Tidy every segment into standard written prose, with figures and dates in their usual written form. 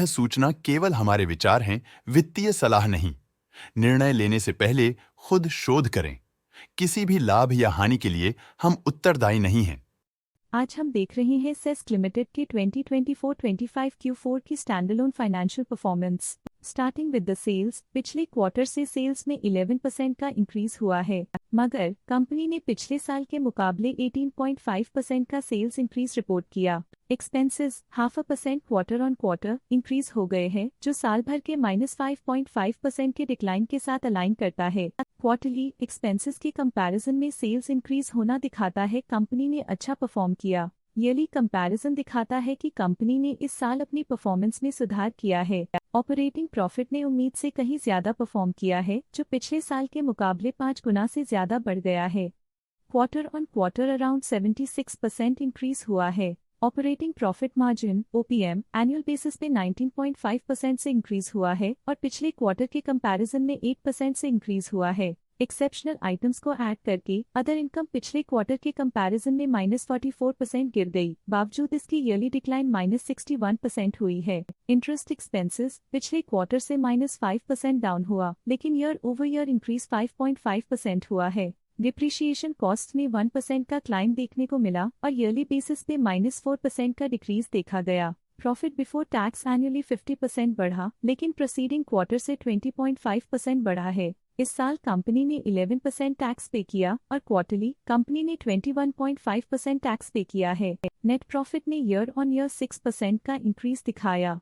सूचना केवल हमारे विचार हैं, वित्तीय सलाह नहीं। निर्णय लेने से पहले खुद शोध करें। किसी भी लाभ या हानि के लिए हम उत्तरदायी नहीं हैं। आज हम देख रहे हैं सेस्क लिमिटेड के 2024-25 Q4 की standalone financial performance. Starting with the sales, पिछले क्वार्टर से सेल्स में 11% का इंक्रीज हुआ है, मगर कंपनी ने पिछले साल के मुकाबले 18.5% का सेल्स इंक्रीज रिपोर्ट किया। Expenses 0.5% quarter on quarter increase हो गए हैं, जो साल भर के -5.5% के डिक्लाइन के साथ अलाइन करता है। क्वार्टरली एक्सपेंसेस के कंपैरिजन में सेल्स इंक्रीज होना दिखाता है कंपनी ने अच्छा परफॉर्म किया। ईयरली कंपैरिजन दिखाता है कि कंपनी ने इस साल अपनी परफॉर्मेंस में सुधार किया है। ऑपरेटिंग प्रॉफिट ने उम्मीद से कहीं ज्यादा परफॉर्म किया है, जो पिछले साल के मुकाबले 5 गुना से ज्यादा बढ़ गया है। Quarter on quarter around 76% increase हुआ है। Operating profit margin OPM annual basis पे 19.5% से इंक्रीज हुआ है और पिछले क्वार्टर के कंपैरिजन में 8% से इंक्रीज हुआ है। एक्सेप्शनल आइटम्स को ऐड करके अदर इनकम पिछले क्वार्टर के कंपैरिजन में -44% गिर गई, बावजूद इसकी ईयरली डिक्लाइन -61% हुई है। इंटरेस्ट एक्सपेंसेस पिछले क्वार्टर से -5% डाउन हुआ, लेकिन ईयर ओवर ईयर इंक्रीज 5.5% हुआ है। डिप्रिशिएशन कॉस्ट में 1% का क्लाइम देखने को मिला और ईयरली बेसिस पे -4% का डिक्रीज देखा गया। प्रॉफिट बिफोर टैक्स एनुअली 50% बढ़ा, लेकिन प्रीसीडिंग क्वार्टर से 20.5% बढ़ा है। इस साल कंपनी ने 11% टैक्स पे किया और क्वार्टरली कंपनी ने 21.5% टैक्स पे किया है। नेट प्रॉफिट ने ईयर ऑन ईयर 6% का इंक्रीज दिखाया,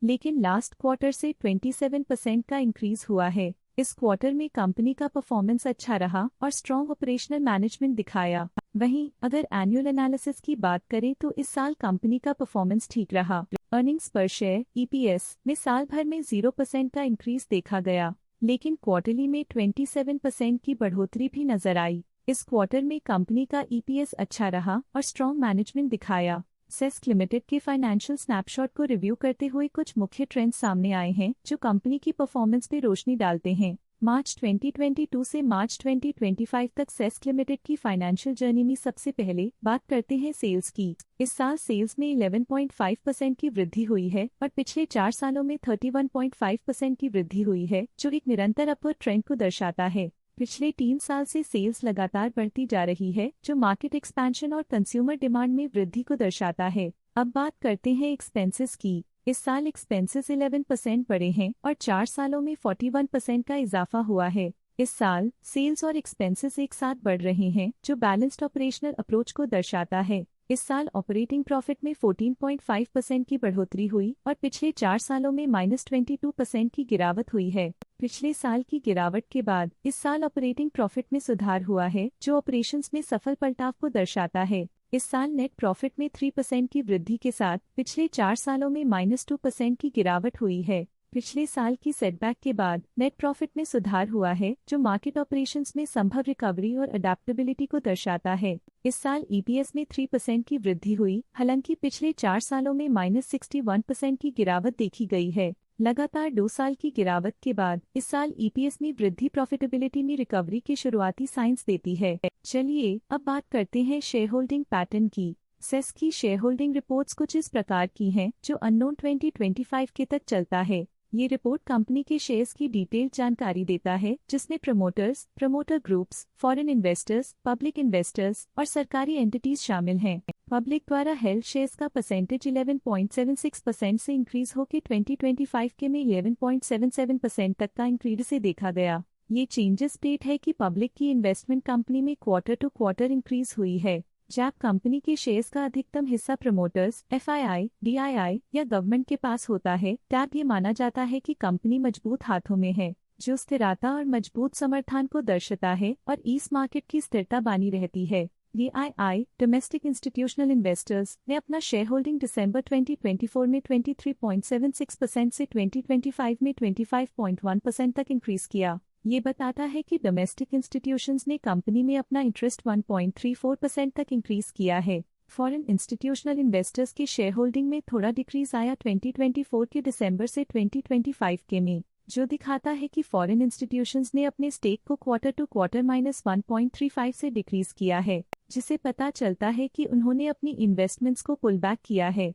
लेकिन लास्ट क्वार्टर से 27% का इंक्रीज हुआ है। इस क्वार्टर में कंपनी का परफॉर्मेंस अच्छा रहा और स्ट्रॉन्ग ऑपरेशनल मैनेजमेंट दिखाया। वहीं अगर एनुअल एनालिसिस की बात करें तो इस साल कंपनी का परफॉर्मेंस ठीक रहा। अर्निंग्स पर शेयर EPS में साल भर में 0% का इंक्रीज देखा गया, लेकिन क्वार्टरली में 27% की बढ़ोतरी भी नजर आई। इस क्वार्टर में कंपनी का EPS अच्छा रहा और स्ट्रॉन्ग मैनेजमेंट दिखाया। सेस्क लिमिटेड के फाइनेंशियल स्नैपशॉट को रिव्यू करते हुए कुछ मुख्य ट्रेंड्स सामने आए हैं जो कंपनी की परफॉर्मेंस पे रोशनी डालते हैं। मार्च 2022 से मार्च 2025 तक सेस्क लिमिटेड की फाइनेंशियल जर्नी में सबसे पहले बात करते हैं सेल्स की। इस साल सेल्स में 11.5% की वृद्धि हुई है और पिछले 4 सालों में 31.5% की वृद्धि हुई है, जो एक निरंतर अपवर्ड ट्रेंड को दर्शाता है। पिछले 3 साल से सेल्स लगातार बढ़ती जा रही है, जो मार्केट एक्सपेंशन और कंज्यूमर डिमांड में वृद्धि को दर्शाता है। अब बात करते हैं एक्सपेंसेस की। इस साल एक्सपेंसेस 11% बढ़े हैं और 4 सालों में 41% का इजाफा हुआ है। इस साल सेल्स और एक्सपेंसेस एक साथ बढ़ रहे हैं, जो बैलेंस्ड ऑपरेशनल अप्रोच को दर्शाता है। इस साल ऑपरेटिंग प्रॉफिट में 14.5% की बढ़ोतरी हुई और पिछले 4 सालों में -22% की गिरावट हुई है। पिछले साल की गिरावट के बाद इस साल ऑपरेटिंग प्रॉफिट में सुधार हुआ है, जो ऑपरेशंस में सफल पलटाव को दर्शाता है। इस साल नेट प्रॉफिट में 3% की वृद्धि के साथ पिछले 4 सालों में -2% की गिरावट हुई है। पिछले साल की सेटबैक के बाद नेट प्रॉफिट में सुधार हुआ है, जो मार्केट ऑपरेशंस में संभव रिकवरी और अडेप्टेबिलिटी को दर्शाता है। इस साल EPS में 3% की वृद्धि हुई, हालांकि पिछले 4 सालों में -61% की गिरावट देखी गई है। लगातार 2 साल की गिरावट के बाद इस साल EPS में वृद्धि प्रॉफिटेबिलिटी में रिकवरी के शुरुआती साइंस देती है। चलिए अब बात करते हैं शेयर होल्डिंग पैटर्न की। सेस्क की शेयर होल्डिंग रिपोर्ट्स कुछ इस प्रकार की हैं, जो अननोन 2025 के तक चलता है। ये रिपोर्ट कंपनी के शेयर्स की डिटेल्ड जानकारी देता है, जिसमें promoters, promoter groups, foreign investors, public investors और सरकारी एंटिटीज शामिल हैं। पब्लिक द्वारा हेल्ड शेयर्स का परसेंटेज 11.76% से इंक्रीज होकर 2025 के में 11.77% तक का इंक्रीज से देखा गया। ये चेंजेस स्टेट है कि पब्लिक की इन्वेस्टमेंट कंपनी में क्वार्टर टू क्वार्टर इंक्रीज हुई है। जब कंपनी के शेयर्स का अधिकतम हिस्सा प्रमोटर्स, FII, DII या गवर्नमेंट के पास होता है, तब ये माना जाता है कि कंपनी मजबूत हाथों में है, जो स्थिरता और मजबूत समर्थन को दर्शाता है और इस मार्केट की स्थिरता बनी रहती है। DII, डोमेस्टिक इंस्टीट्यूशनल इन्वेस्टर्स, ने अपना शेयर होल्डिंग दिसंबर 2024 में 23.76% से 2025 में 25.1% तक इंक्रीज किया। ये बताता है कि डोमेस्टिक इंस्टीट्यूशंस ने कंपनी में अपना इंटरेस्ट 1.34% तक इंक्रीज किया है। फॉरेन इंस्टीट्यूशनल इन्वेस्टर्स की शेयर होल्डिंग में थोड़ा डिक्रीज आया 2024 के दिसंबर से 2025 के में, जो दिखाता है कि फॉरेन इंस्टीट्यूशंस ने अपने स्टेक को क्वार्टर टू क्वार्टर -1.35 से डिक्रीज किया है, जिसे पता चलता है कि उन्होंने अपनी इन्वेस्टमेंट्स को पुल बैक किया है।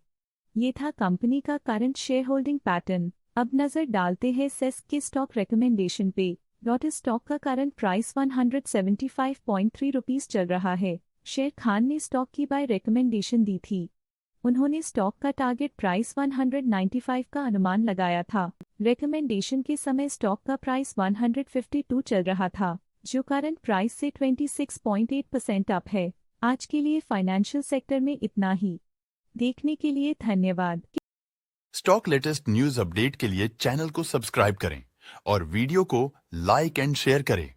ये था कंपनी का करंट शेयर होल्डिंग पैटर्न। अब नजर डालते हैं सेस के स्टॉक रिकमेंडेशन पे। लॉटस स्टॉक का करंट प्राइस 175.3 रुपीस चल रहा है। शेर खान ने स्टॉक की बाय रिकमेंडेशन दी थी। उन्होंने स्टॉक का टारगेट प्राइस 195 का अनुमान लगाया था। रिकमेंडेशन के समय स्टॉक का प्राइस 152 चल रहा था, जो करंट प्राइस से 26.8% अप है। आज के लिए फाइनेंशियल सेक्टर में इतना ही। देखने के लिए धन्यवाद। स्टॉक लेटेस्ट न्यूज अपडेट के लिए चैनल को सब्सक्राइब करें और वीडियो को लाइक एंड शेयर करें।